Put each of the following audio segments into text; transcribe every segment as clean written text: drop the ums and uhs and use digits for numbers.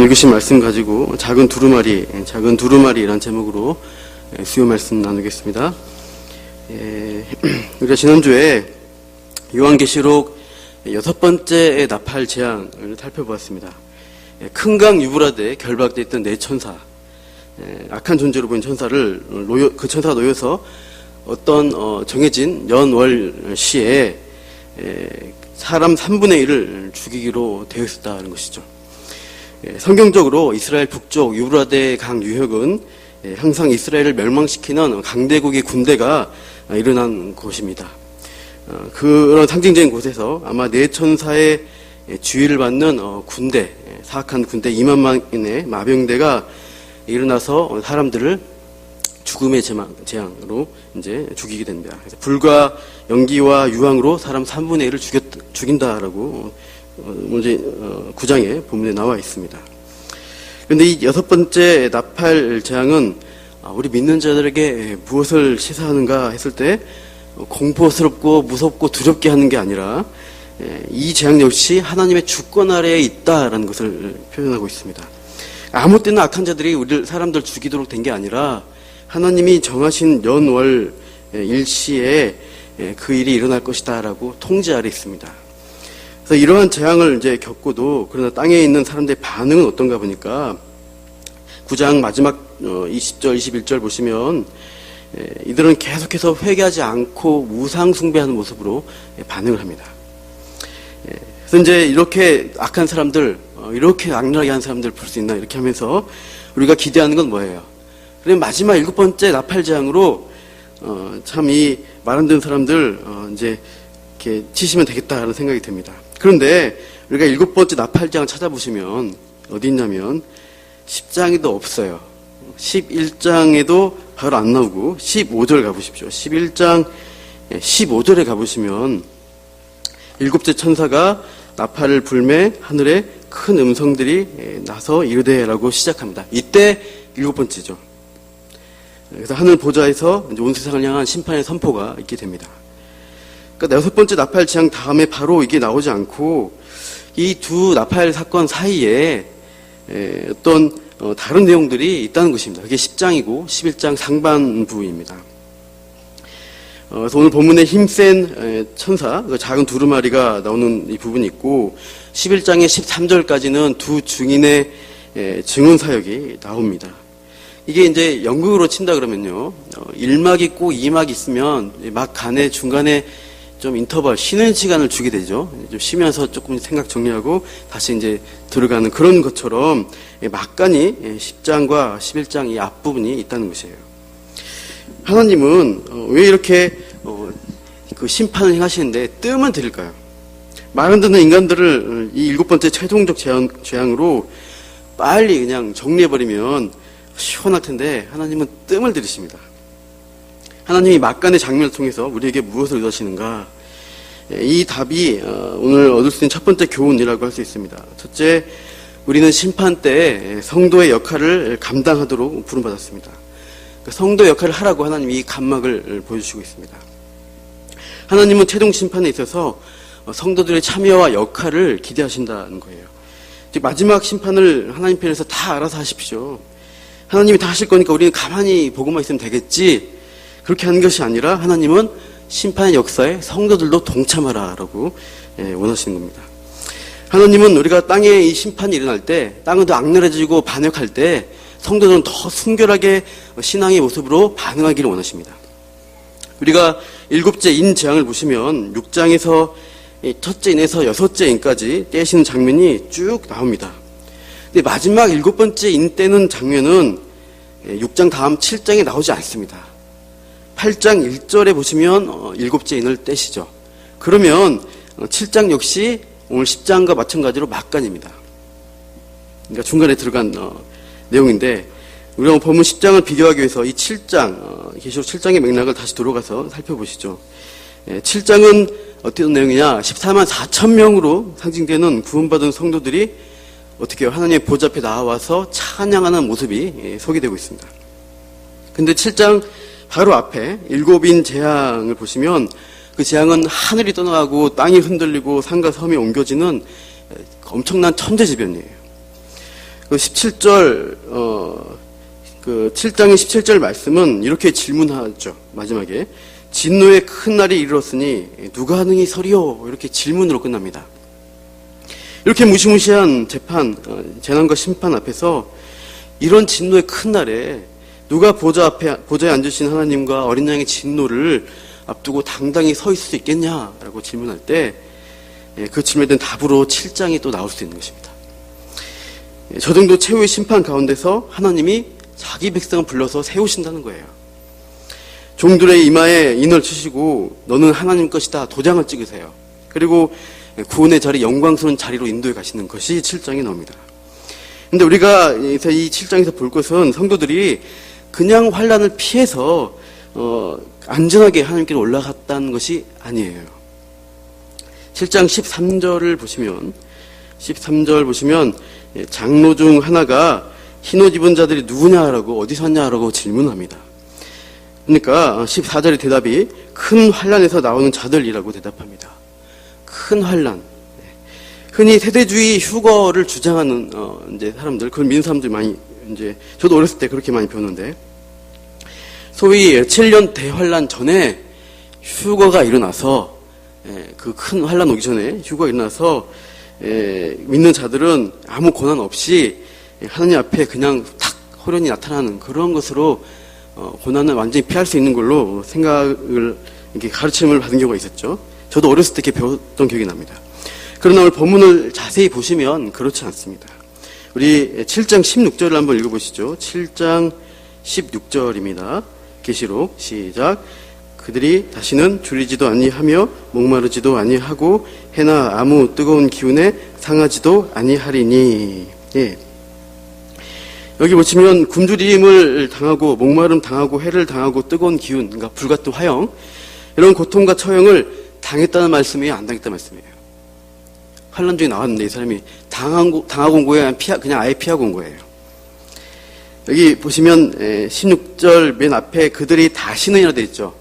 읽으신 말씀 가지고 작은 두루마리라는 제목으로 수요 말씀 나누겠습니다. 우리가 지난주에 요한계시록 6번째 나팔 재앙을 살펴보았습니다. 큰 강 유브라데에 결박되어 있던 네 천사, 악한 존재로 보인 천사를 그 천사가 놓여서 어떤 정해진 연월 시에 사람 3분의 1을 죽이기로 되어 있었다는 것이죠. 성경적으로 이스라엘 북쪽 유브라데 강 유역은 항상 이스라엘을 멸망시키는 강대국의 군대가 일어난 곳입니다. 그런 상징적인 곳에서 아마 네 천사의 주의를 받는 군대, 사악한 군대 2만만의 마병대가 일어나서 사람들을 죽음의 재앙으로 이제 죽이게 됩니다. 그래서 불과 연기와 유황으로 사람 3분의 1을 죽인다라고 문제 9장에 본문에 나와 있습니다. 그런데 이 6번째 나팔 재앙은 우리 믿는 자들에게 무엇을 시사하는가 했을 때 공포스럽고 무섭고 두렵게 하는 게 아니라 이 재앙 역시 하나님의 주권 아래에 있다라는 것을 표현하고 있습니다. 아무 때나 악한 자들이 우리 사람들 죽이도록 된 게 아니라 하나님이 정하신 연월 일시에 그 일이 일어날 것이다라고 통제 아래 있습니다. 그래서 이러한 재앙을 이제 겪고도 그러나 땅에 있는 사람들의 반응은 어떤가 보니까 9장 마지막 20절, 21절 보시면 이들은 계속해서 회개하지 않고 우상 숭배하는 모습으로 반응을 합니다. 그래서 이제 이렇게 악한 사람들, 이렇게 악랄하게 한 사람들 볼 수 있나 이렇게 하면서 우리가 기대하는 건 뭐예요? 그럼 마지막 7번째 나팔 재앙으로 참 이 말 안 듣는 사람들 이제 이렇게 치시면 되겠다라는 생각이 듭니다. 그런데 우리가 7번째 나팔 재앙 찾아보시면 어디 있냐면 10장에도 없어요. 11장에도 바로 안 나오고 15절 가보십시오. 11장 15절에 가보시면 7째 천사가 나팔을 불매 하늘에 큰 음성들이 나서 이르되라고 시작합니다. 이때 7번째죠. 그래서 하늘 보좌에서 온 세상을 향한 심판의 선포가 있게 됩니다. 그러니까 6번째 나팔 재앙 다음에 바로 이게 나오지 않고 이 두 나팔 사건 사이에 어떤 다른 내용들이 있다는 것입니다. 그게 10장이고 11장 상반부입니다. 그래서 오늘 본문에 힘센 천사, 작은 두루마리가 나오는 이 부분이 있고 11장의 13절까지는 두 증인의 증언 사역이 나옵니다. 이게 이제 연극으로 친다 그러면요, 1막 있고 2막 있으면 막 간에 중간에 좀 인터벌, 쉬는 시간을 주게 되죠. 좀 쉬면서 조금 생각 정리하고 다시 이제 들어가는 그런 것처럼 막간이 10장과 11장 이 앞부분이 있다는 것이에요. 하나님은 왜 이렇게 그 심판을 행하시는데 뜸을 들일까요? 말 안 듣는 인간들을 이 7번째 최종적 재앙으로 빨리 그냥 정리해버리면 시원할 텐데 하나님은 뜸을 들이십니다. 하나님이 막간의 장면을 통해서 우리에게 무엇을 의도하시는가? 이 답이 오늘 얻을 수 있는 첫 번째 교훈이라고 할 수 있습니다. 첫째, 우리는 심판 때 성도의 역할을 감당하도록 부름받았습니다. 성도의 역할을 하라고 하나님이 이 간막을 보여주시고 있습니다. 하나님은 최종 심판에 있어서 성도들의 참여와 역할을 기대하신다는 거예요. 마지막 심판을 하나님 편에서 다 알아서 하십시오. 하나님이 다 하실 거니까 우리는 가만히 보고만 있으면 되겠지. 그렇게 하는 것이 아니라 하나님은 심판의 역사에 성도들도 동참하라라고 원하시는 겁니다. 하나님은 우리가 땅에 이 심판이 일어날 때, 땅은 더 악랄해지고 반역할 때 성도들은 더 순결하게 신앙의 모습으로 반응하기를 원하십니다. 우리가 7째 인 재앙을 보시면 6장에서 첫째 인에서 6째 인까지 떼시는 장면이 쭉 나옵니다. 근데 마지막 7번째 인 떼는 장면은 6장 다음 7장에 나오지 않습니다. 8장 1절에 보시면 7째 인을 떼시죠. 그러면 7장 역시 오늘 10장과 마찬가지로 막간입니다. 그러니까 중간에 들어간 내용인데 우리가 본문 10장을 비교하기 위해서 이 7장, 계시록 7장의 맥락을 다시 돌아가서 살펴보시죠. 7장은 어떤 내용이냐? 14만 4천 명으로 상징되는 구원받은 성도들이 어떻게 하나님의 보좌 앞에 나와서 찬양하는 모습이 소개되고 있습니다. 근데 7장 바로 앞에 7인 재앙을 보시면 그 재앙은 하늘이 떠나가고 땅이 흔들리고 산과 섬이 옮겨지는 엄청난 천재지변이에요. 그 17절, 7장의 17절 말씀은 이렇게 질문하죠. 마지막에. 진노의 큰 날이 이르렀으니 누가 능히 서리요? 이렇게 질문으로 끝납니다. 이렇게 무시무시한 재판, 재난과 심판 앞에서 이런 진노의 큰 날에 누가 보좌에 앉으신 하나님과 어린 양의 진노를 앞두고 당당히 서 있을 수 있겠냐라고 질문할 때 그 질문에 대한 답으로 7장이 또 나올 수 있는 것입니다. 저 정도 최후의 심판 가운데서 하나님이 자기 백성을 불러서 세우신다는 거예요. 종들의 이마에 인을 치시고 너는 하나님 것이다 도장을 찍으세요. 그리고 구원의 자리, 영광스러운 자리로 인도해 가시는 것이 7장에 나옵니다. 근데 우리가 이 7장에서 볼 것은 성도들이 그냥 환난을 피해서 안전하게 하나님께로 올라갔다는 것이 아니에요. 7장 13절을 보시면 13절 보시면 장로 중 하나가 흰옷 입은 자들이 누구냐라고 어디서 왔냐라고 질문합니다. 그러니까 14절의 대답이 큰 환난에서 나오는 자들이라고 대답합니다. 큰 환난. 흔히 세대주의 휴거를 주장하는 이제 사람들, 그걸 믿는 사람들이 많이 이제 저도 어렸을 때 그렇게 많이 배웠는데 소위 7년 대환란 전에 휴거가 일어나서 그 큰 환란 오기 전에 휴거가 일어나서 믿는 자들은 아무 고난 없이 하나님 앞에 그냥 탁 호련히 나타나는 그런 것으로 고난을 완전히 피할 수 있는 걸로 생각을 이렇게 가르침을 받은 경우가 있었죠. 저도 어렸을 때 이렇게 배웠던 기억이 납니다. 그러나 오늘 본문을 자세히 보시면 그렇지 않습니다. 우리 7장 16절을 한번 읽어보시죠. 7장 16절입니다. 계시록 시작. 그들이 다시는 줄이지도 아니하며 목마르지도 아니하고 해나 아무 뜨거운 기운에 상하지도 아니하리니. 예. 여기 보시면 굶주림을 당하고 목마름 당하고 해를 당하고 뜨거운 기운, 그러니까 불같은 화형, 이런 고통과 처형을 당했다는 말씀이에요, 안 당했다는 말씀이에요? 환난 중에 나왔는데 이 사람이 당하고 온 거예요, 그냥 아예 피하고 온 거예요? 여기 보시면 16절 맨 앞에 그들이 다시는이라 되어 있죠.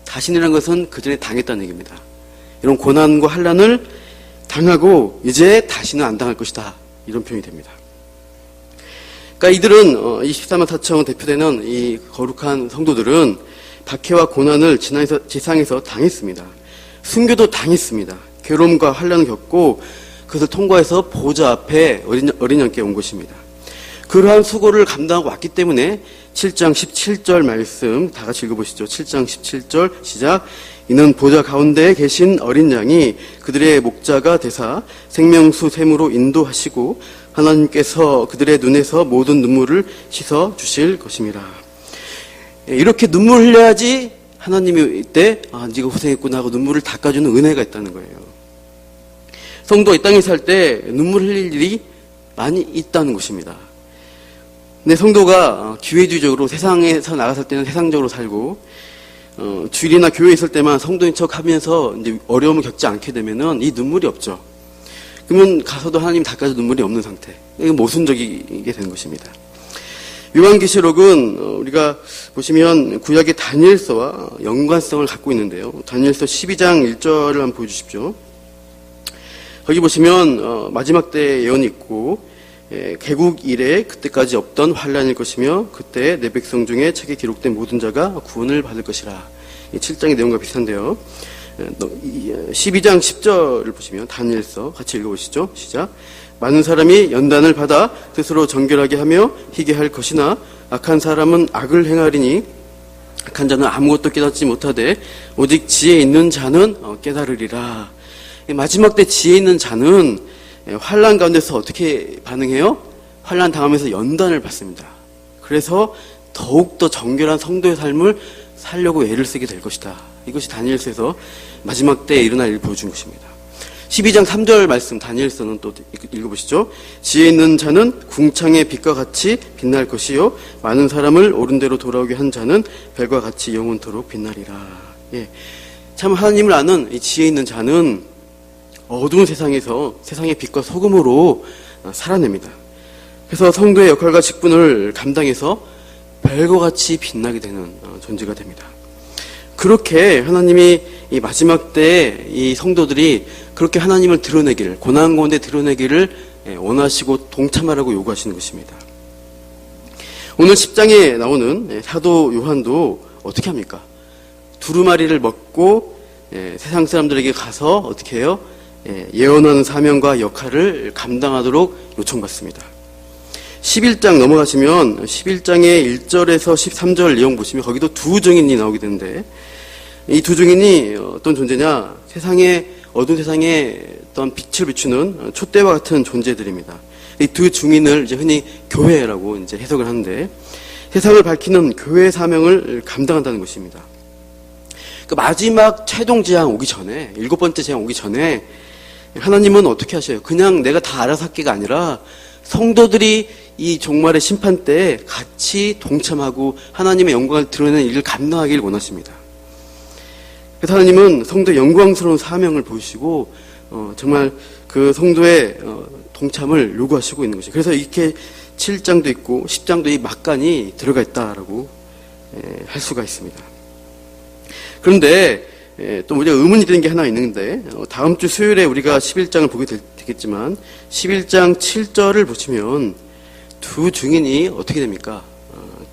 다시는이라는 것은 그전에 당했다는 얘기입니다. 이런 고난과 환난을 당하고 이제 다시는 안 당할 것이다, 이런 표현이 됩니다. 그러니까 이들은 24만 4천 대표되는 이 거룩한 성도들은 박해와 고난을 지상에서 당했습니다. 순교도 당했습니다. 괴로움과 환난을 겪고 그것을 통과해서 보좌 앞에 어린 양께 온 것입니다. 그러한 수고를 감당하고 왔기 때문에 7장 17절 말씀 다 같이 읽어보시죠. 7장 17절 시작. 이는 보좌 가운데에 계신 어린 양이 그들의 목자가 되사 생명수 샘으로 인도하시고 하나님께서 그들의 눈에서 모든 눈물을 씻어 주실 것입니다. 이렇게 눈물 흘려야지 하나님이 이때 네가 고생했구나 하고 눈물을 닦아주는 은혜가 있다는 거예요. 성도가 이 땅에 살 때 눈물 흘릴 일이 많이 있다는 것입니다. 근데 성도가 기회주의적으로 세상에서 나갔을 때는 세상적으로 살고 주일이나 교회에 있을 때만 성도인 척 하면서 이제 어려움을 겪지 않게 되면은 이 눈물이 없죠. 그러면 가서도 하나님 닦아줘 눈물이 없는 상태. 이게 모순적이게 되는 것입니다. 요한계시록은 우리가 보시면 구약의 다니엘서와 연관성을 갖고 있는데요. 다니엘서 12장 1절을 한번 보여주십시오. 거기 보시면 마지막 때 예언이 있고 개국 이래 그때까지 없던 환란일 것이며 그때 내 백성 중에 책에 기록된 모든 자가 구원을 받을 것이라. 이 7장의 내용과 비슷한데요. 12장 10절을 보시면 다니엘서 같이 읽어보시죠. 시작. 많은 사람이 연단을 받아 스스로 정결하게 하며 희게 할 것이나 악한 사람은 악을 행하리니 악한 자는 아무것도 깨닫지 못하되 오직 지혜 있는 자는 깨달으리라. 마지막 때 지혜 있는 자는 환난 가운데서 어떻게 반응해요? 환난 당하면서 연단을 받습니다. 그래서 더욱더 정결한 성도의 삶을 살려고 애를 쓰게 될 것이다. 이것이 다니엘서에서 마지막 때에 일어날 일을 보여준 것입니다. 12장 3절 말씀 다니엘서는 또 읽어보시죠. 지혜 있는 자는 궁창의 빛과 같이 빛날 것이요 많은 사람을 옳은 대로 돌아오게 한 자는 별과 같이 영원토록 빛나리라. 예. 참 하나님을 아는 이 지혜 있는 자는 어두운 세상에서 세상의 빛과 소금으로 살아냅니다. 그래서 성도의 역할과 직분을 감당해서 별과 같이 빛나게 되는 존재가 됩니다. 그렇게 하나님이 이 마지막 때에 이 성도들이 그렇게 하나님을 드러내기를, 고난 가운데 드러내기를 원하시고 동참하라고 요구하시는 것입니다. 오늘 10장에 나오는 사도 요한도 어떻게 합니까? 두루마리를 먹고 세상 사람들에게 가서 어떻게 해요? 예언하는 사명과 역할을 감당하도록 요청받습니다. 11장 넘어가시면 11장의 1절에서 13절 내용 보시면 거기도 두 증인이 나오게 되는데, 이 두 증인이 어떤 존재냐? 어두운 세상에 어떤 빛을 비추는 촛대와 같은 존재들입니다. 이 두 증인을 이제 흔히 교회라고 이제 해석을 하는데, 세상을 밝히는 교회의 사명을 감당한다는 것입니다. 그 마지막 최종 재앙 오기 전에, 7번째 재앙 오기 전에 하나님은 어떻게 하셔요? 그냥 내가 다 알아서 할게가 아니라 성도들이 이 종말의 심판 때 같이 동참하고 하나님의 영광을 드러내는 일을 감당하길 원하십니다. 그래서 하나님은 성도의 영광스러운 사명을 보이시고 정말 그 성도의 동참을 요구하시고 있는 것이죠. 그래서 이렇게 7장도 있고 10장도 이 막간이 들어가 있다라고 할 수가 있습니다. 그런데 또 우리가 의문이 되는 게 하나 있는데, 다음 주 수요일에 우리가 11장을 보게 되겠지만 11장 7절을 보시면 두 증인이 어떻게 됩니까?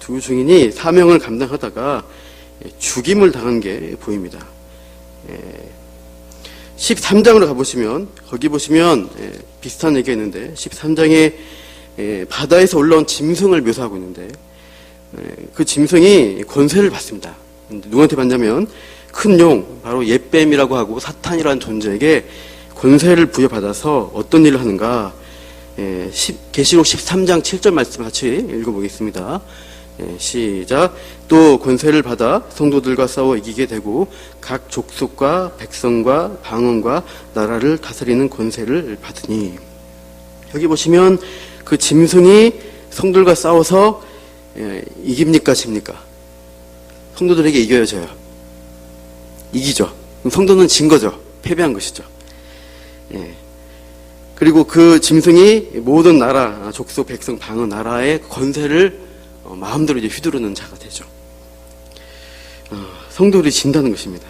두 증인이 사명을 감당하다가 죽임을 당한 게 보입니다. 13장으로 가보시면 거기 보시면 비슷한 얘기가 있는데, 13장에 바다에서 올라온 짐승을 묘사하고 있는데, 그 짐승이 권세를 받습니다. 누구한테 받냐면 큰 용, 바로 옛뱀이라고 하고 사탄이라는 존재에게 권세를 부여받아서 어떤 일을 하는가? 계시록 13장 7절 말씀 같이 읽어보겠습니다. 시작. 또 권세를 받아 성도들과 싸워 이기게 되고 각 족속과 백성과 방언과 나라를 다스리는 권세를 받으니. 여기 보시면 그 짐승이 성도들과 싸워서 이깁니까 집니까? 성도들에게 이겨야 져요. 이기죠. 그럼 성도는 진 거죠. 패배한 것이죠. 그리고 그 짐승이 모든 나라, 족속, 백성, 방언, 나라의 권세를 마음대로 이제 휘두르는 자가 되죠. 성도들이 진다는 것입니다.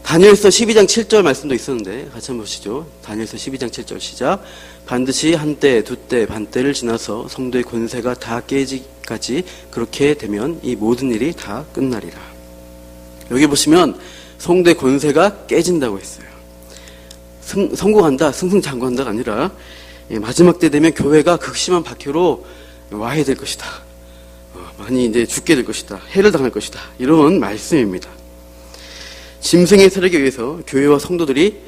다니엘서 12장 7절 말씀도 있었는데 같이 한번 보시죠. 다니엘서 12장 7절 시작. 반드시 한때, 두때, 반때를 지나서 성도의 권세가 다 깨지기까지 그렇게 되면 이 모든 일이 다 끝나리라. 여기 보시면 성도의 권세가 깨진다고 했어요. 성공한다, 승승장구한다가 아니라 마지막 때 되면 교회가 극심한 박해로 와야 될 것이다. 많이 이제 죽게 될 것이다. 해를 당할 것이다. 이런 말씀입니다. 짐승의 세력에 의해서 교회와 성도들이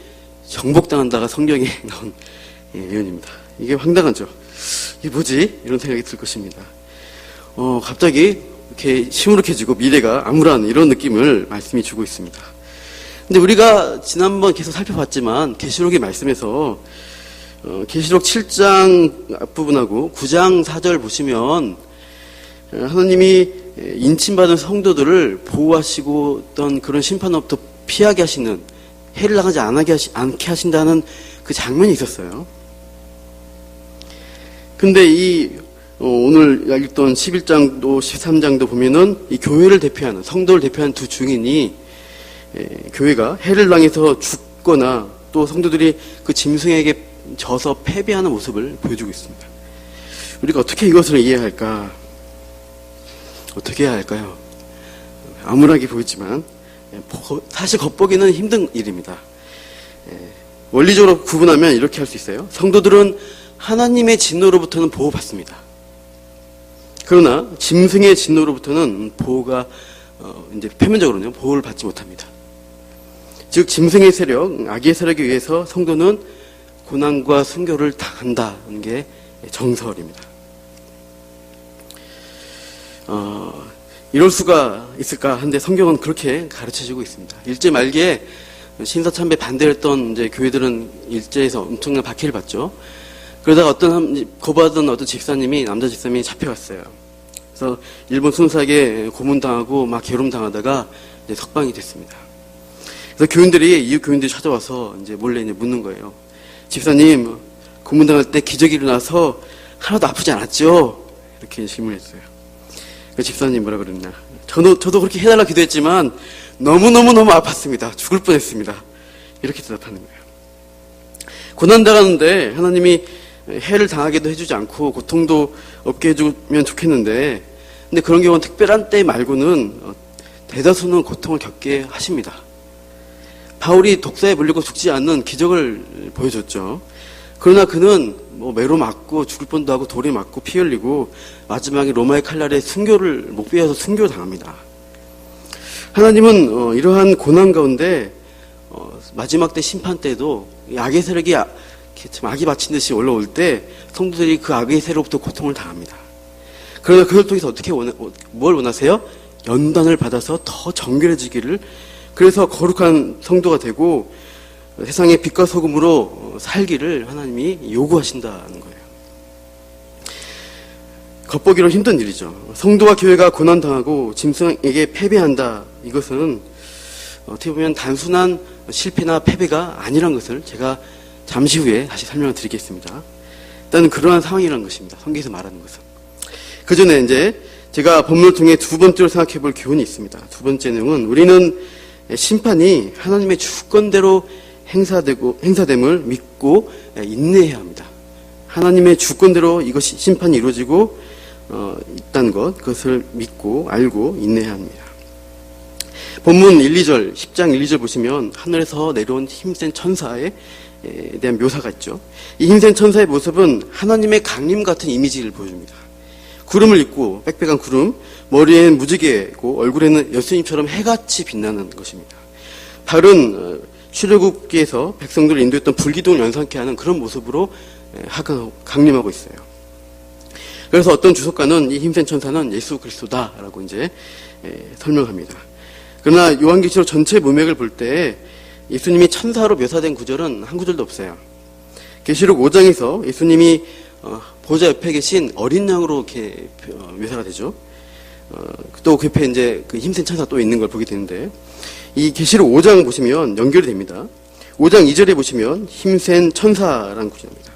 정복당한다가 성경에 나온 예언입니다. 이게 황당하죠. 이게 뭐지? 이런 생각이 들 것입니다. 갑자기 이렇게 시무룩해지고 미래가 암울한 이런 느낌을 말씀이 주고 있습니다. 근데 우리가 지난번 계속 살펴봤지만 계시록의 말씀에서 계시록 7장 앞부분하고 9장 4절 보시면 하나님이 인침받은 성도들을 보호하시고 어떤 그런 심판으로부터 피하게 하시는, 해를 당하지 않게 하신다는 그 장면이 있었어요. 근데 오늘 읽던 11장도 13장도 보면은 이 교회를 대표하는, 성도를 대표하는 두 증인이 교회가 해를 당해서 죽거나 또 성도들이 그 짐승에게 져서 패배하는 모습을 보여주고 있습니다. 우리가 어떻게 이것을 이해해야 할까? 어떻게 해야 할까요? 암울하게 보이지만 사실 겉보기는 힘든 일입니다. 원리적으로 구분하면 이렇게 할 수 있어요. 성도들은 하나님의 진노로부터는 보호받습니다. 그러나 짐승의 진노로부터는 보호가 이제 표면적으로는 보호를 받지 못합니다. 즉 짐승의 세력, 악의 세력에 의해서 성도는 고난과 순교를 당한다는 게 정설입니다. 이럴 수가 있을까 한데 성경은 그렇게 가르쳐주고 있습니다. 일제 말기에 신사참배 반대했던 이제 교회들은 일제에서 엄청난 박해를 받죠. 그러다가 거부하던 어떤 집사님이, 남자 집사님이 잡혀갔어요. 그래서 일본 순사에게 고문당하고 막 괴롭당하다가 이제 석방이 됐습니다. 그래서 이웃 교인들이 찾아와서 이제 몰래 이제 묻는 거예요. 집사님, 고문당할 때 기적이 일어나서 하나도 아프지 않았죠? 이렇게 질문했어요. 그 집사님 뭐라 그랬냐? 저도 그렇게 해달라 기도했지만 너무너무 아팠습니다. 죽을 뻔했습니다. 이렇게 대답하는 거예요. 고난당하는데 하나님이 해를 당하게도 해주지 않고 고통도 없게 해주면 좋겠는데, 근데 그런 경우는 특별한 때 말고는 대다수는 고통을 겪게 하십니다. 바울이 독사에 물리고 죽지 않는 기적을 보여줬죠. 그러나 그는 매로 맞고 죽을 뻔도 하고 돌에 맞고 피 흘리고 마지막에 로마의 칼날에 목베어서 순교당합니다. 하나님은 이러한 고난 가운데 마지막 때 심판 때도 악의 세력이 악이 맺힌 듯이 올라올 때 성도들이 그 악의 세력부터 고통을 당합니다. 그러나 그걸 통해서 뭘 원하세요? 연단을 받아서 더 정결해지기를, 그래서 거룩한 성도가 되고 세상의 빛과 소금으로 살기를 하나님이 요구하신다는 거예요. 겉보기로 힘든 일이죠. 성도와 교회가 고난당하고 짐승에게 패배한다. 이것은 어떻게 보면 단순한 실패나 패배가 아니란 것을 제가 잠시 후에 다시 설명을 드리겠습니다. 일단은 그러한 상황이라는 것입니다. 성경에서 말하는 것은. 그 전에 이제 제가 본문을 통해 두 번째로 생각해 볼 교훈이 있습니다. 두 번째 내용은 우리는 심판이 하나님의 주권대로 행사됨을 믿고 인내해야 합니다. 하나님의 주권대로 이것이 심판이 이루어지고 있다는 것, 그것을 믿고 알고 인내해야 합니다. 본문 1, 2절, 10장 1, 2절 보시면 하늘에서 내려온 힘센 천사에 대한 묘사가 있죠. 이 힘센 천사의 모습은 하나님의 강림 같은 이미지를 보여줍니다. 구름을 입고 빽빽한 구름, 머리에는 무지개고 얼굴에는 예수님처럼 해같이 빛나는 것입니다. 바울은 출애굽기에서 백성들을 인도했던 불기둥을 연상케 하는 그런 모습으로 강림하고 있어요. 그래서 어떤 주석가는 이 힘센 천사는 예수 그리스도다라고 이제 설명합니다. 그러나 요한계시록 전체 문맥을 볼 때 예수님이 천사로 묘사된 구절은 한 구절도 없어요. 계시록 5장에서 예수님이 보좌 옆에 계신 어린 양으로 이렇게 묘사가 되죠. 또 그 옆에 이제 그 힘센 천사 또 있는 걸 보게 되는데, 이 계시록 5장 보시면 연결이 됩니다. 5장 2절에 보시면 힘센 천사라는 구절입니다.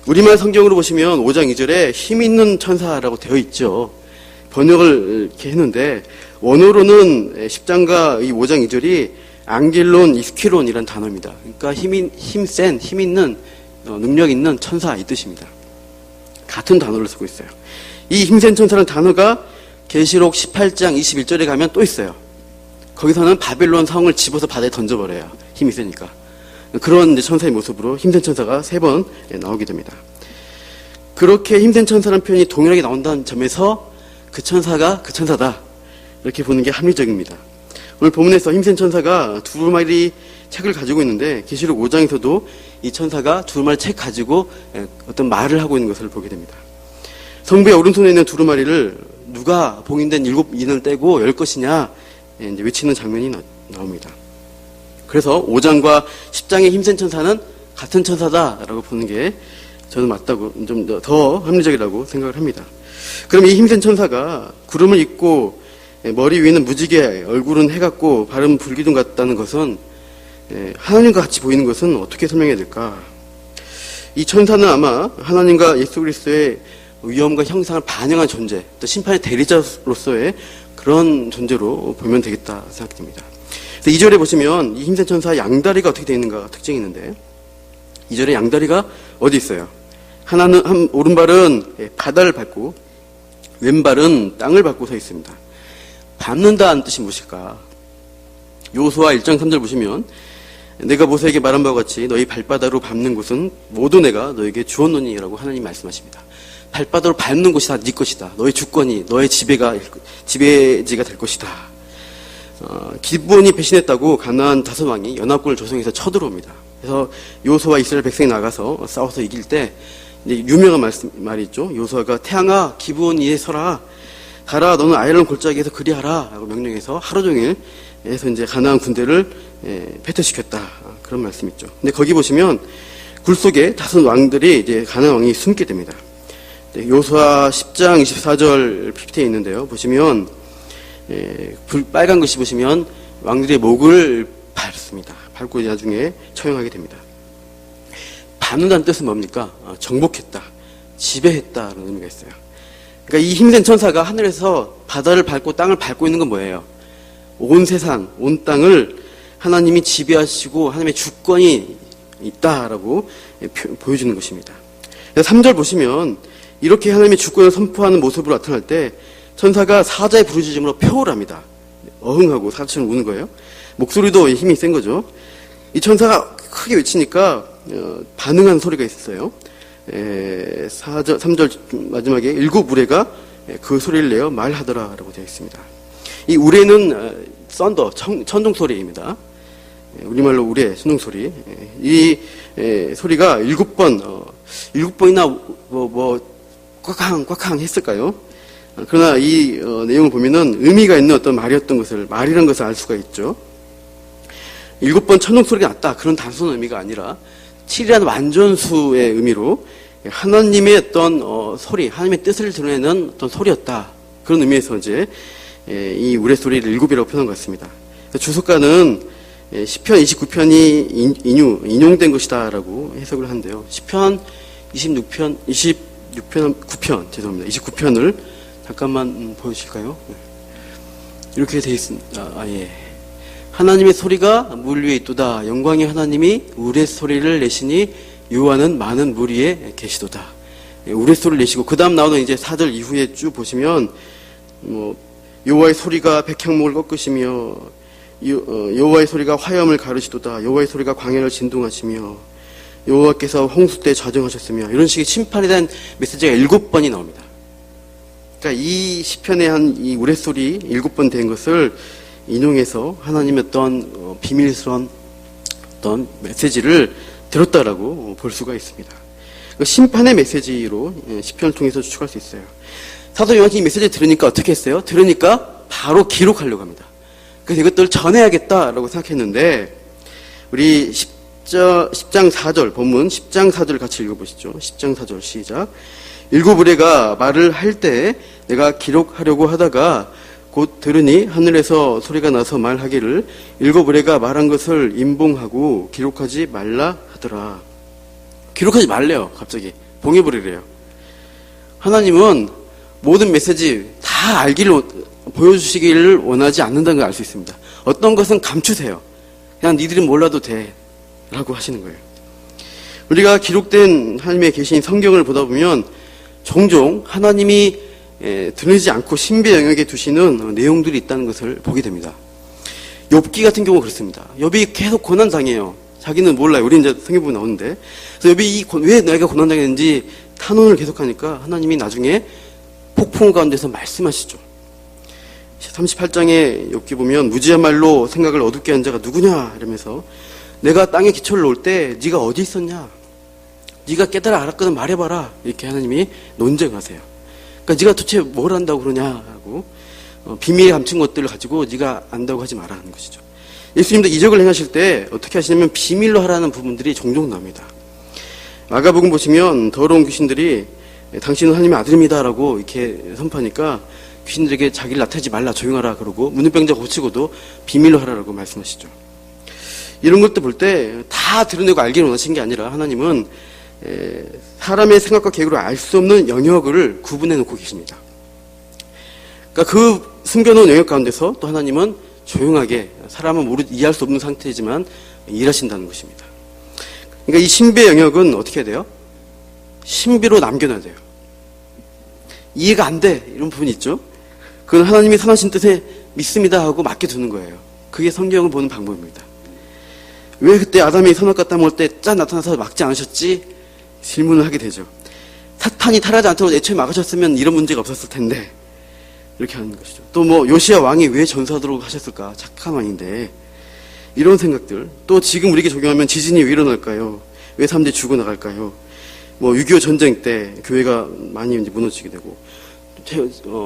우리말 성경으로 보시면 5장 2절에 힘 있는 천사라고 되어 있죠. 번역을 이렇게 했는데 원어로는 10장과 이 5장 2절이 앙겔론, 이스키론이라는 단어입니다. 그러니까 힘센, 힘 있는, 능력 있는 천사 이 뜻입니다. 같은 단어를 쓰고 있어요. 이 힘센 천사라는 단어가 계시록 18장 21절에 가면 또 있어요. 거기서는 바벨론 성을 집어서 바다에 던져버려요. 힘이 세니까. 그런 이제 천사의 모습으로 힘센 천사가 3번 나오게 됩니다. 그렇게 힘센 천사라는 표현이 동일하게 나온다는 점에서 그 천사가 그 천사다, 이렇게 보는 게 합리적입니다. 오늘 본문에서 힘센 천사가 두루마리 책을 가지고 있는데 계시록 5장에서도 이 천사가 두루마리 책 가지고 어떤 말을 하고 있는 것을 보게 됩니다. 성부의 오른손에 있는 두루마리를 누가 봉인된 7인을 떼고 열 것이냐 이제 외치는 장면이 나옵니다. 그래서 5장과 10장의 힘센 천사는 같은 천사다라고 보는 게 저는 맞다고, 좀 더 합리적이라고 생각을 합니다. 그럼 이 힘센 천사가 구름을 입고 머리 위에는 무지개, 얼굴은 해 같고 발은 불기둥 같다는 것은, 하나님과 같이 보이는 것은 어떻게 설명해야 될까? 이 천사는 아마 하나님과 예수 그리스도의 위엄과 형상을 반영한 존재, 또 심판의 대리자로서의 그런 존재로 보면 되겠다 생각됩니다. 2절에 보시면 이 힘센 천사의 양다리가 어떻게 되어 있는가 특징이 있는데, 2절에 양다리가 어디 있어요? 하나는 오른발은 바다를 밟고 왼발은 땅을 밟고 서 있습니다. 밟는다는 뜻이 무엇일까? 요수아 1장 3절 보시면 내가 모세에게 말한 바와 같이 너희 발바닥으로 밟는 곳은 모두 내가 너에게 주었노니라고 하나님 말씀하십니다. 발바닥으로 밟는 곳이 다 네 것이다. 너의 주권이, 너의 지배지가 될 것이다. 기브온이 배신했다고 가나안 5왕이 연합군을 조성해서 쳐들어옵니다. 그래서 요수아와 이스라엘 백성이 나가서 싸워서 이길 때 이제 유명한 말이 있죠. 요수아가 태양아 기브온 위에 서라, 가라 너는 아이론 골짜기에서 그리하라 라고 명령해서 하루 종일 해서 이제 가나안 군대를 패퇴시켰다, 그런 말씀 있죠. 근데 거기 보시면 굴 속에 5 왕들이 이제 가나안 왕이 숨게 됩니다. 요수아 10장 24절 PPT에 있는데요. 보시면 빨간 글씨 보시면 왕들의 목을 밟습니다. 밟고 나중에 처형하게 됩니다. 밟는다는 뜻은 뭡니까? 정복했다, 지배했다는 의미가 있어요. 그러니까 이 힘센 천사가 하늘에서 바다를 밟고 땅을 밟고 있는 건 뭐예요? 온 세상, 온 땅을 하나님이 지배하시고 하나님의 주권이 있다라고 보여주는 것입니다. 3절 보시면 이렇게 하나님의 주권을 선포하는 모습으로 나타날 때 천사가 사자의 부르짖음으로 표를 합니다. 어흥하고 사자처럼 우는 거예요. 목소리도 힘이 센 거죠. 이 천사가 크게 외치니까 반응하는 소리가 있었어요. 3절 마지막에 일곱 우레가 그 소리를 내어 말하더라 라고 되어 있습니다. 이 우레는 썬더, 천둥 소리입니다. 우리말로 우레, 천둥 소리. 이 소리가 7번이나 꽉쾅 했을까요? 그러나 이 내용을 보면은 의미가 있는 어떤 말이라는 것을 알 수가 있죠. 7번 천둥 소리가 났다. 그런 단순한 의미가 아니라 7이라는 완전수의 의미로 하나님의 어떤 소리, 하나님의 뜻을 드러내는 어떤 소리였다. 그런 의미에서 이제 이 우레 소리를 7이라고 표현한 것 같습니다. 주석가는 시편 29편이 인용된 것이다라고 해석을 하는데요. 시편 9편 죄송합니다. 29편을 잠깐만 보여주실까요? 이렇게 되어 있습니다. 예. 하나님의 소리가 물 위에 있도다. 영광의 하나님이 우레 소리를 내시니 여호와는 많은 물 위에 계시도다. 우레 소리를 내시고 그 다음 나오는 이제 4절 이후에 쭉 보시면 여호와의 소리가 백향목을 꺾으시며 여호와의 소리가 화염을 가르시도다. 여호와의 소리가 광야를 진동하시며 여호와께서 홍수 때 좌정하셨으며 이런 식의 심판에 대한 메시지가 7번이 나옵니다. 그러니까 이 시편에 한 이 우레소리 7번 된 것을 인용해서 하나님의 어떤 비밀스러운 어떤 메시지를 들었다라고 볼 수가 있습니다. 심판의 메시지로 시편을 통해서 추측할 수 있어요. 사도 요한이 이 메시지를 들으니까 어떻게 했어요? 들으니까 바로 기록하려고 합니다. 그래서 이것들을 전해야겠다라고 생각했는데 우리 10장 4절 본문 10장 4절 같이 읽어보시죠. 10장 4절 시작. 일곱 우레가 말을 할 때 내가 기록하려고 하다가 곧 들으니 하늘에서 소리가 나서 말하기를 일곱 우레가 말한 것을 임봉하고 기록하지 말라 하더라. 기록하지 말래요. 갑자기 봉해버리래요. 하나님은 모든 메시지 다 알기를 보여주시기를 원하지 않는다는 걸 알 수 있습니다. 어떤 것은 감추세요. 그냥 니들이 몰라도 돼 라고 하시는 거예요. 우리가 기록된 하나님의 계신 성경을 보다 보면 종종 하나님이 드러내지 않고 신비 영역에 두시는 내용들이 있다는 것을 보게 됩니다. 욥기 같은 경우 그렇습니다. 욥이 계속 고난당해요. 자기는 몰라요. 우리 이제 성경부에 나오는데. 그래서 욥이 왜 내가 고난당했는지 탄원을 계속하니까 하나님이 나중에 폭풍 가운데서 말씀하시죠. 38장에 욥기 보면 무지한 말로 생각을 어둡게 한 자가 누구냐 이러면서 내가 땅에 기초를 놓을 때 네가 어디 있었냐? 네가 깨달아 알았거든 말해봐라. 이렇게 하나님이 논쟁하세요. 그러니까 네가 도대체 뭘 안다고 그러냐 하고 비밀에 감춘 것들을 가지고 네가 안다고 하지 말라는 것이죠. 예수님도 이적을 행하실 때 어떻게 하시냐면 비밀로 하라는 부분들이 종종 나옵니다. 마가복음 보시면 더러운 귀신들이 당신은 하나님의 아들입니다라고 이렇게 선포하니까 귀신들에게 자기를 나타내지 말라 조용하라 그러고 문둥병자 고치고도 비밀로 하라라고 말씀하시죠. 이런 것도 볼 때 다 드러내고 알기를 원하시는 게 아니라 하나님은 사람의 생각과 계획으로 알 수 없는 영역을 구분해 놓고 계십니다. 그러니까 그 숨겨놓은 영역 가운데서 또 하나님은 조용하게 사람은 이해할 수 없는 상태이지만 일하신다는 것입니다. 그러니까 이 신비의 영역은 어떻게 해야 돼요? 신비로 남겨놔야 돼요. 이해가 안 돼 이런 부분이 있죠. 그건 하나님이 선하신 뜻에 믿습니다 하고 맡겨두는 거예요. 그게 성경을 보는 방법입니다. 왜 그때 아담이 선악과 땅 먹을 때 짠 나타나서 막지 않으셨지? 질문을 하게 되죠. 사탄이 타락하지 않도록 애초에 막으셨으면 이런 문제가 없었을 텐데 이렇게 하는 것이죠. 또 요시야 왕이 왜 전사하도록 하셨을까? 착한 왕인데 이런 생각들. 또 지금 우리에게 적용하면 지진이 왜 일어날까요? 왜 사람들이 죽어나갈까요? 6.25 전쟁 때 교회가 많이 이제 무너지게 되고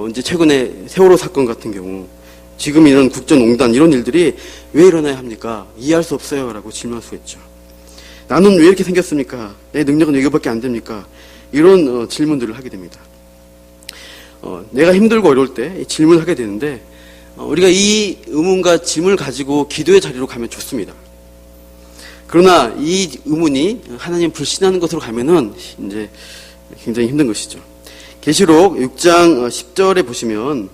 이제 최근에 세월호 사건 같은 경우 지금 이런 국정농단 이런 일들이 왜 일어나야 합니까? 이해할 수 없어요 라고 질문할 수 있죠. 나는 왜 이렇게 생겼습니까? 내 능력은 이거밖에 안 됩니까? 이런 질문들을 하게 됩니다. 내가 힘들고 어려울 때 질문을 하게 되는데 우리가 이 의문과 질문을 가지고 기도의 자리로 가면 좋습니다. 그러나 이 의문이 하나님 불신하는 것으로 가면은 이제 굉장히 힘든 것이죠. 계시록 6장 10절에 보시면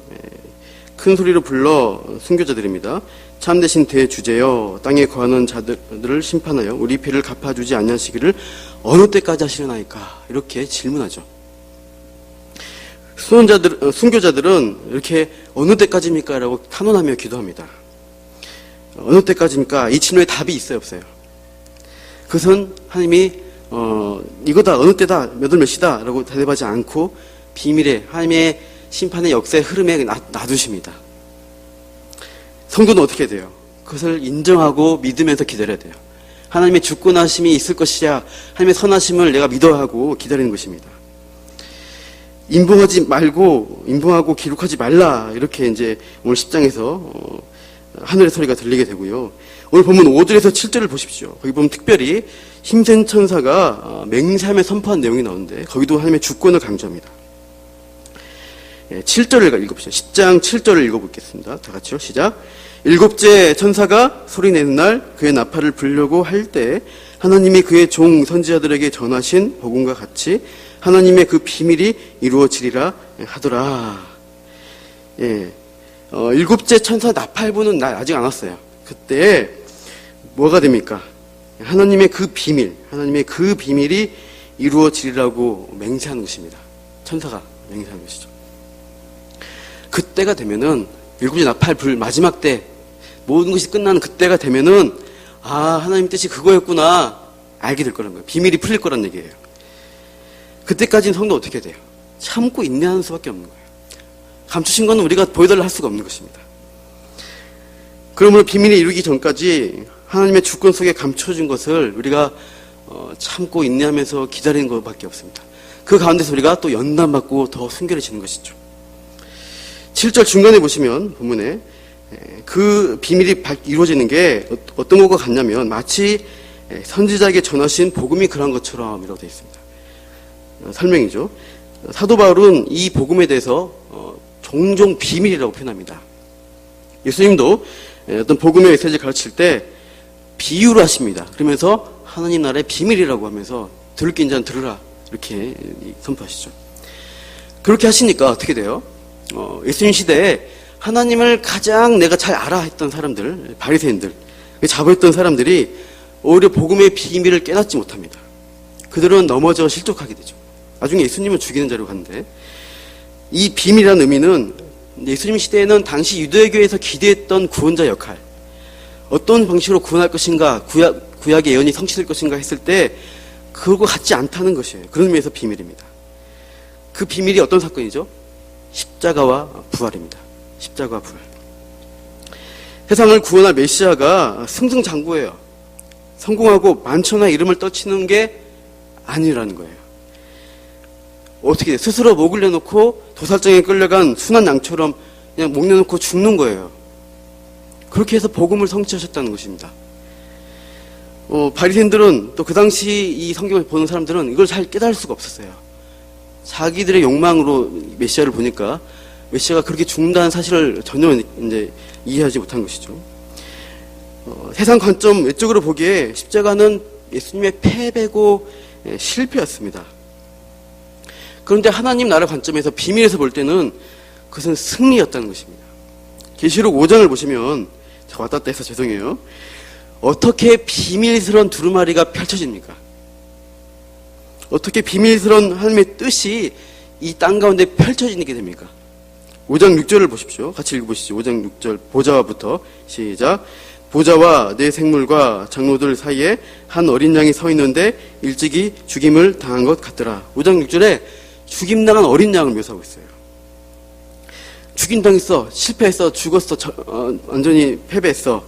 큰 소리로 불러 순교자들입니다. 참되신 대주제여 땅에 거하는 자들을 심판하여 우리 피를 갚아주지 아니하시기를 어느 때까지 하시려나이까? 이렇게 질문하죠. 순교자들은 이렇게 어느 때까지입니까? 라고 탄원하며 기도합니다. 어느 때까지입니까? 이 질문에 답이 있어요, 없어요? 그것은 하나님이 이거다, 어느 때다, 몇 월 몇 시다 라고 대답하지 않고 비밀에 하나님의 심판의 역사의 흐름에 놔두십니다. 성도는 어떻게 돼요? 그것을 인정하고 믿으면서 기다려야 돼요. 하나님의 주권하심이 있을 것이야, 하나님의 선하심을 내가 믿어야 하고 기다리는 것입니다. 인봉하고 기록하지 말라, 이렇게 이제 오늘 10장에서 하늘의 소리가 들리게 되고요. 오늘 보면 5절에서 7절을 보십시오. 거기 보면 특별히 힘센 천사가 맹세하며 선포한 내용이 나오는데 거기도 하나님의 주권을 강조합니다. 7절을 읽어보시죠. 10장 7절을 읽어보겠습니다. 다 같이요. 시작. 일곱째 천사가 소리내는 날 그의 나팔을 불려고 할 때 하나님이 그의 종 선지자들에게 전하신 복음과 같이 하나님의 그 비밀이 이루어지리라 하더라. 일곱째 천사 나팔 부는 날 아직 안 왔어요. 그때 뭐가 됩니까? 하나님의 그 비밀이 이루어지리라고 맹세하는 것입니다. 천사가 맹세하는 것이죠. 그때가 되면은 일곱째 나팔 불 마지막 때 모든 것이 끝나는 그때가 되면은 하나님 뜻이 그거였구나 알게 될 거란 거예요. 비밀이 풀릴 거란 얘기예요. 그때까지는 성도 어떻게 돼요? 참고 인내하는 수밖에 없는 거예요. 감추신 거는 우리가 보여달라 할 수가 없는 것입니다. 그러므로 비밀이 이루기 전까지 하나님의 주권 속에 감춰진 것을 우리가 참고 인내하면서 기다리는 것밖에 없습니다. 그 가운데서 우리가 또 연단받고 더 순결해지는 것이죠. 7절 중간에 보시면 본문에 그 비밀이 이루어지는 게 어떤 것과 같냐면 마치 선지자에게 전하신 복음이 그런 것처럼 이라고 되어 있습니다. 설명이죠. 사도 바울은 이 복음에 대해서 종종 비밀이라고 표현합니다. 예수님도 어떤 복음의 메시지를 가르칠 때 비유로 하십니다. 그러면서 하나님 나라의 비밀이라고 하면서 들을 긴 자는 들으라 이렇게 선포하시죠. 그렇게 하시니까 어떻게 돼요? 예수님 시대에 하나님을 가장 내가 잘 알아 했던 사람들, 바리새인들, 자부했던 사람들이 오히려 복음의 비밀을 깨닫지 못합니다. 그들은 넘어져 실족하게 되죠. 나중에 예수님을 죽이는 자리로 갔는데 이 비밀이라는 의미는 예수님 시대에는 당시 유대교에서 기대했던 구원자 역할, 어떤 방식으로 구원할 것인가, 구약의 예언이 성취될 것인가 했을 때 그거 같지 않다는 것이에요. 그런 의미에서 비밀입니다. 그 비밀이 어떤 사건이죠? 십자가와 부활입니다. 십자가와 부활. 세상을 구원할 메시아가 승승장구예요. 성공하고 만천하의 이름을 떨치는 게 아니라는 거예요. 어떻게 돼요? 스스로 목을 내놓고 도살장에 끌려간 순한 양처럼 그냥 목 내놓고 죽는 거예요. 그렇게 해서 복음을 성취하셨다는 것입니다. 바리새인들은 또 그 당시 이 성경을 보는 사람들은 이걸 잘 깨달을 수가 없었어요. 자기들의 욕망으로 메시아를 보니까 메시아가 그렇게 죽는다는 사실을 전혀 이제 이해하지 못한 것이죠. 세상 관점 외적으로 보기에 십자가는 예수님의 패배고 실패였습니다. 그런데 하나님 나라 관점에서 비밀에서 볼 때는 그것은 승리였다는 것입니다. 계시록 5장을 보시면 제가 왔다 갔다 해서 죄송해요. 어떻게 비밀스러운 두루마리가 펼쳐집니까? 어떻게 비밀스러운 하나님의 뜻이 이 땅 가운데 펼쳐지게 됩니까? 5장 6절을 보십시오. 같이 읽어보시죠. 5장 6절 보좌부터 시작. 보좌와 내 생물과 장로들 사이에 한 어린 양이 서 있는데 일찍이 죽임을 당한 것 같더라. 5장 6절에 죽임당한 어린 양을 묘사하고 있어요. 죽임당했어, 실패했어, 죽었어, 완전히 패배했어.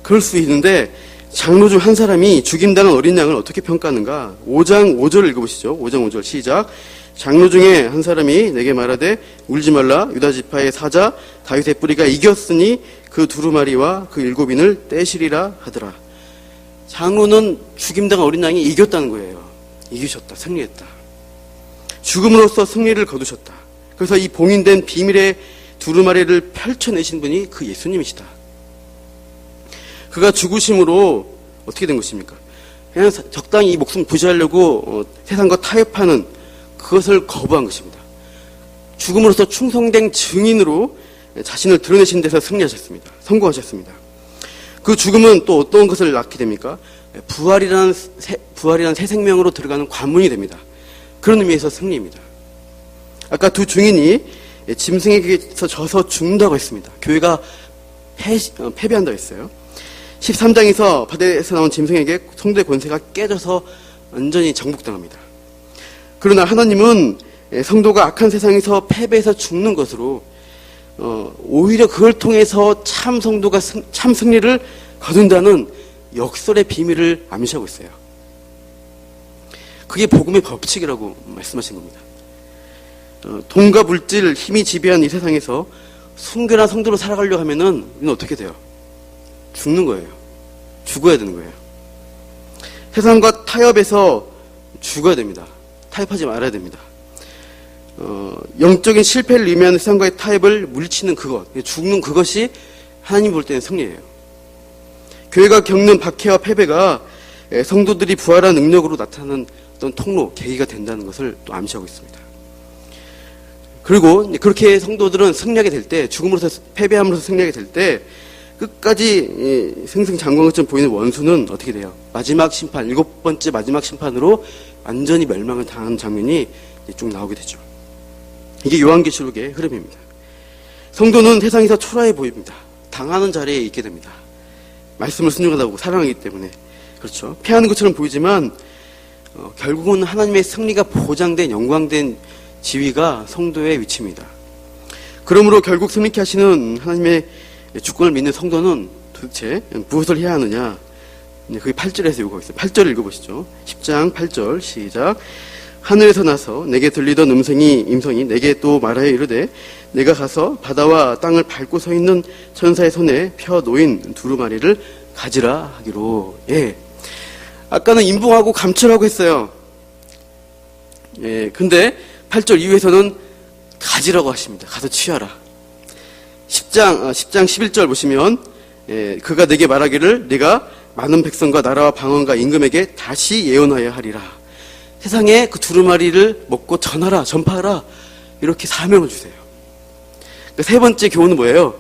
그럴 수 있는데 장로 중 한 사람이 죽임당한 어린 양을 어떻게 평가하는가? 5장 5절을 읽어보시죠. 5장 5절 시작. 장로 중에 한 사람이 내게 말하되 울지 말라. 유다 지파의 사자 다윗의 뿌리가 이겼으니 그 두루마리와 그 일곱인을 떼시리라 하더라. 장로는 죽임당한 어린 양이 이겼다는 거예요. 이기셨다. 승리했다. 죽음으로써 승리를 거두셨다. 그래서 이 봉인된 비밀의 두루마리를 펼쳐내신 분이 그 예수님이시다. 그가 죽으심으로 어떻게 된 것입니까? 그냥 적당히 이 목숨 부지하려고 세상과 타협하는 그것을 거부한 것입니다. 죽음으로써 충성된 증인으로 자신을 드러내신 데서 승리하셨습니다. 성공하셨습니다. 그 죽음은 또 어떤 것을 낳게 됩니까? 부활이라는 새 생명으로 들어가는 관문이 됩니다. 그런 의미에서 승리입니다. 아까 두 증인이 짐승에게서 져서 죽는다고 했습니다. 교회가 패배한다고 했어요. 13장에서 바다에서 나온 짐승에게 성도의 권세가 깨져서 완전히 정복당합니다. 그러나 하나님은 성도가 악한 세상에서 패배해서 죽는 것으로 오히려 그걸 통해서 참 성도가 참 승리를 거둔다는 역설의 비밀을 암시하고 있어요. 그게 복음의 법칙이라고 말씀하신 겁니다. 돈과 물질, 힘이 지배한 이 세상에서 순결한 성도로 살아가려고 하면은 이건 어떻게 돼요? 죽는 거예요. 죽어야 되는 거예요. 세상과 타협해서 죽어야 됩니다. 타협하지 말아야 됩니다. 영적인 실패를 의미하는 세상과의 타협을 물리치는 그것, 죽는 그것이 하나님 볼 때는 승리예요. 교회가 겪는 박해와 패배가 성도들이 부활한 능력으로 나타나는 어떤 통로, 계기가 된다는 것을 또 암시하고 있습니다. 그리고 그렇게 성도들은 승리하게 될 때, 죽음으로서 패배함으로써 승리하게 될 때 끝까지 승승장구한것처럼 보이는 원수는 어떻게 돼요? 마지막 심판, 7번째 마지막 심판으로 완전히 멸망을 당하는 장면이 쭉 나오게 되죠. 이게 요한계시록의 흐름입니다. 성도는 세상에서 초라해 보입니다. 당하는 자리에 있게 됩니다. 말씀을 순종하다 보고 사랑하기 때문에. 그렇죠. 패하는 것처럼 보이지만 결국은 하나님의 승리가 보장된 영광된 지위가 성도의 위치입니다. 그러므로 결국 승리케 하시는 하나님의 주권을 믿는 성도는 도대체 무엇을 해야 하느냐? 그게 8절에서 요구하고 있어요. 8절 읽어보시죠. 10장 8절 시작. 하늘에서 나서 내게 들리던 음성이 내게 또 말하여 이르되 내가 가서 바다와 땅을 밟고 서 있는 천사의 손에 펴 놓인 두루마리를 가지라 하기로. 예. 아까는 인봉하고 감추라고 했어요. 예. 근데 8절 이후에서는 가지라고 하십니다. 가서 취하라. 10장 11절 보시면 그가 내게 말하기를 내가 많은 백성과 나라와 방언과 임금에게 다시 예언하여 하리라. 세상에 그 두루마리를 먹고 전하라, 전파하라, 이렇게 사명을 주세요. 그러니까 세 번째 교훈은 뭐예요?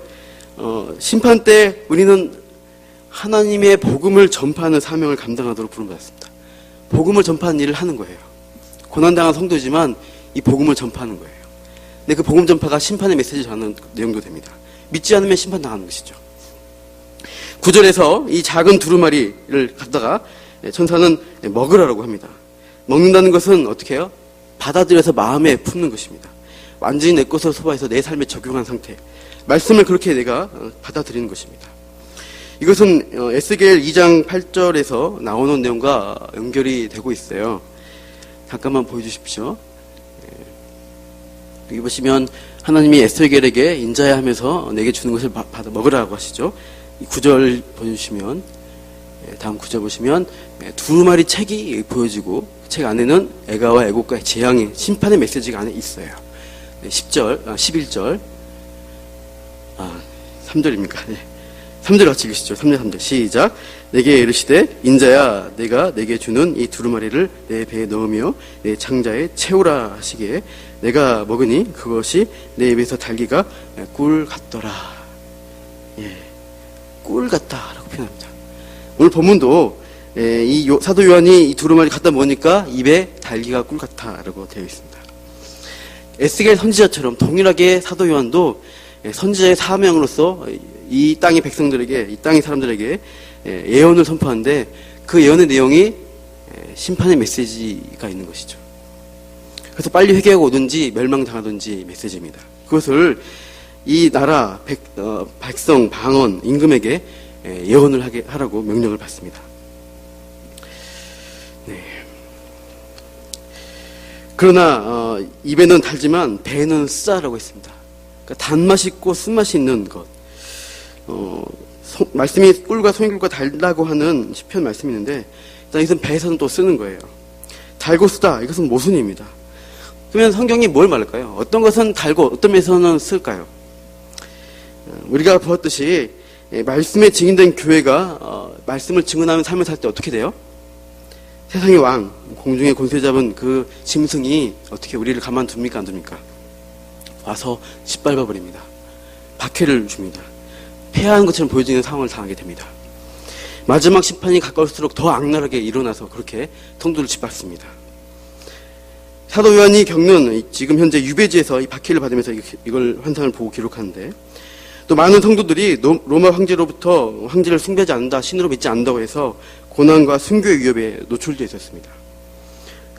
심판 때 우리는 하나님의 복음을 전파하는 사명을 감당하도록 부름받았습니다. 복음을 전파하는 일을 하는 거예요. 고난당한 성도지만 이 복음을 전파하는 거예요. 근데 그 복음 전파가 심판의 메시지를 전하는 내용도 됩니다. 믿지 않으면 심판당하는 것이죠. 9절에서 이 작은 두루마리를 갖다가 천사는 먹으라고 합니다. 먹는다는 것은 어떻게 해요? 받아들여서 마음에 품는 것입니다. 완전히 내 것으로 소화해서 내 삶에 적용한 상태. 말씀을 그렇게 내가 받아들이는 것입니다. 이것은 에스겔 2장 8절에서 나오는 내용과 연결이 되고 있어요. 잠깐만 보여주십시오. 여기 보시면 하나님이 에스겔에게 인자야 하면서 내게 주는 것을 받아 먹으라고 하시죠. 이 9절 보여주시면, 다음 9절 보시면 두루마리 책이 보여지고 그 책 안에는 애가와 애곡과 재앙의 심판의 메시지가 안에 있어요. 10절, 11절, 3절입니까? 3절 같이 읽으시죠. 3절, 3절. 시작. 내게 이르시되 인자야 내가 내게 주는 이 두루마리를 내 배에 넣으며 내 창자에 채우라 하시기에 내가 먹으니 그것이 내 입에서 달기가 꿀 같더라. 예, 꿀 같다라고 표현합니다. 오늘 본문도 이 사도 요한이 이 두루마리 갖다 먹으니까 입에 달기가 꿀 같다라고 되어 있습니다. 에스겔 선지자처럼 동일하게 사도 요한도 선지자의 사명으로서 이 땅의 백성들에게, 이 땅의 사람들에게 예언을 선포하는데 그 예언의 내용이 심판의 메시지가 있는 것이죠. 그래서 빨리 회개하고 오든지 멸망당하든지 메시지입니다. 그것을 이 나라, 백성, 방언, 임금에게 예언을 하라고 명령을 받습니다. 네. 그러나 입에는 달지만 배에는 쓰다라고 했습니다. 그러니까 단맛이 있고 쓴맛이 있는 것. 말씀이 꿀과 송이꿀과 달다고 하는 시편 말씀이 있는데 일단 이것은 배에서는 또 쓰는 거예요. 달고 쓰다, 이것은 모순입니다. 그러면 성경이 뭘 말할까요? 어떤 것은 달고 어떤 면에서는 쓸까요? 우리가 보았듯이 말씀에 증인된 교회가 말씀을 증언하면 삶을 살 때 어떻게 돼요? 세상의 왕, 공중의 권세 잡은 그 짐승이 어떻게 우리를 가만둡니까? 안 둡니까? 와서 짓밟아버립니다. 박해를 줍니다. 패하는 것처럼 보여지는 상황을 당하게 됩니다. 마지막 심판이 가까울수록 더 악랄하게 일어나서 그렇게 성도를 짓밟습니다. 사도 요한이 겪는 지금 현재 유배지에서 이 박해를 받으면서 이걸 환상을 보고 기록하는데, 또 많은 성도들이 로마 황제로부터 황제를 숭배하지 않는다, 신으로 믿지 않는다고 해서 고난과 순교의 위협에 노출되어 있었습니다.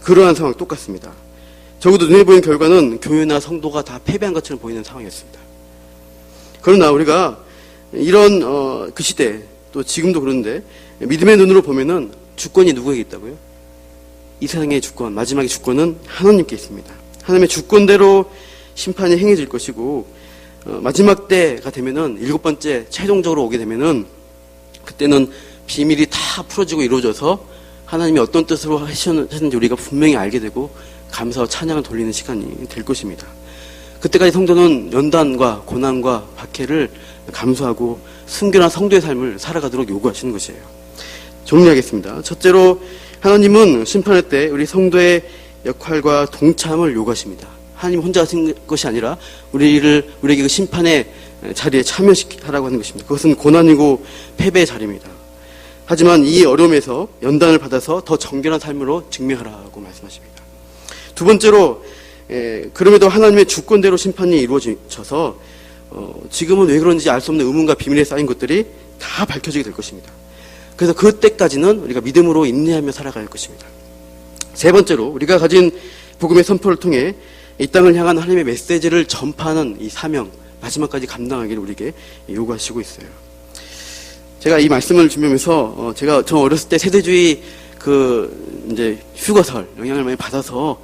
그러한 상황 똑같습니다. 적어도 눈에 보이는 결과는 교회나 성도가 다 패배한 것처럼 보이는 상황이었습니다. 그러나 우리가 이런 그 시대, 또 지금도 그런데 믿음의 눈으로 보면은 주권이 누구에게 있다고요? 이 세상의 주권, 마지막의 주권은 하나님께 있습니다. 하나님의 주권대로 심판이 행해질 것이고, 마지막 때가 되면은 7번째 최종적으로 오게 되면은 그때는 비밀이 다 풀어지고 이루어져서 하나님이 어떤 뜻으로 하셨는지 우리가 분명히 알게 되고 감사와 찬양을 돌리는 시간이 될 것입니다. 그때까지 성도는 연단과 고난과 박해를 감수하고 순교나 성도의 삶을 살아가도록 요구하시는 것이에요. 정리하겠습니다. 첫째로 하나님은 심판할 때 우리 성도의 역할과 동참을 요구하십니다. 하나님 혼자 하신 것이 아니라 우리에게 그 심판의 자리에 참여하라고 하는 것입니다. 그것은 고난이고 패배의 자리입니다. 하지만 이 어려움에서 연단을 받아서 더 정결한 삶으로 증명하라고 말씀하십니다. 두 번째로 그럼에도 하나님의 주권대로 심판이 이루어져서 지금은 왜 그런지 알 수 없는 의문과 비밀에 쌓인 것들이 다 밝혀지게 될 것입니다. 그래서 그때까지는 우리가 믿음으로 인내하며 살아갈 것입니다. 세 번째로 우리가 가진 복음의 선포를 통해 이 땅을 향한 하나님의 메시지를 전파하는 이 사명, 마지막까지 감당하기를 우리에게 요구하시고 있어요. 제가 이 말씀을 준비하면서 저 어렸을 때 세대주의 이제 휴거설 영향을 많이 받아서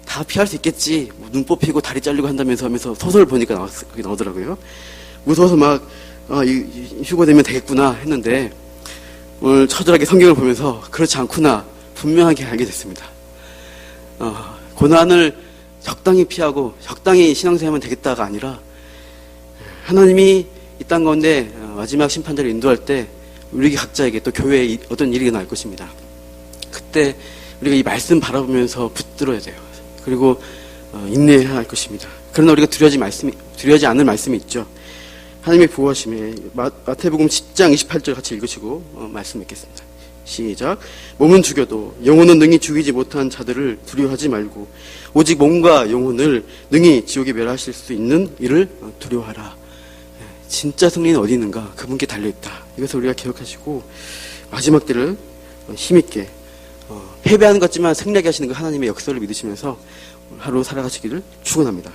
다 피할 수 있겠지, 눈 뽑히고 다리 잘리고 한다면서 하면서 소설을 보니까 그게 나오더라고요. 무서워서 막 휴거되면 되겠구나 했는데, 오늘 처절하게 성경을 보면서 그렇지 않구나 분명하게 알게 됐습니다. 고난을 적당히 피하고 적당히 신앙생활하면 되겠다가 아니라, 하나님이 이 땅 가운데 마지막 심판자를 인도할 때 우리 각자에게 또 교회에 어떤 일이 날 것입니다. 그때 우리가 이 말씀 바라보면서 붙들어야 돼요. 그리고 인내해야 할 것입니다. 그러나 우리가 두려워하지 않을 말씀이 있죠. 하나님의 보호하심에 마태복음 10장 28절 같이 읽으시고 말씀 읽겠습니다. 시작. 몸은 죽여도 영혼은 능히 죽이지 못한 자들을 두려워하지 말고 오직 몸과 영혼을 능히 지옥에 멸하실 수 있는 이를 두려워하라. 진짜 승리는 어디 있는가? 그분께 달려있다. 이것을 우리가 기억하시고 마지막 때를 힘있게 패배하는 것 같지만 승리하게 하시는 그 하나님의 역사를 믿으시면서 하루 살아가시기를 축원합니다.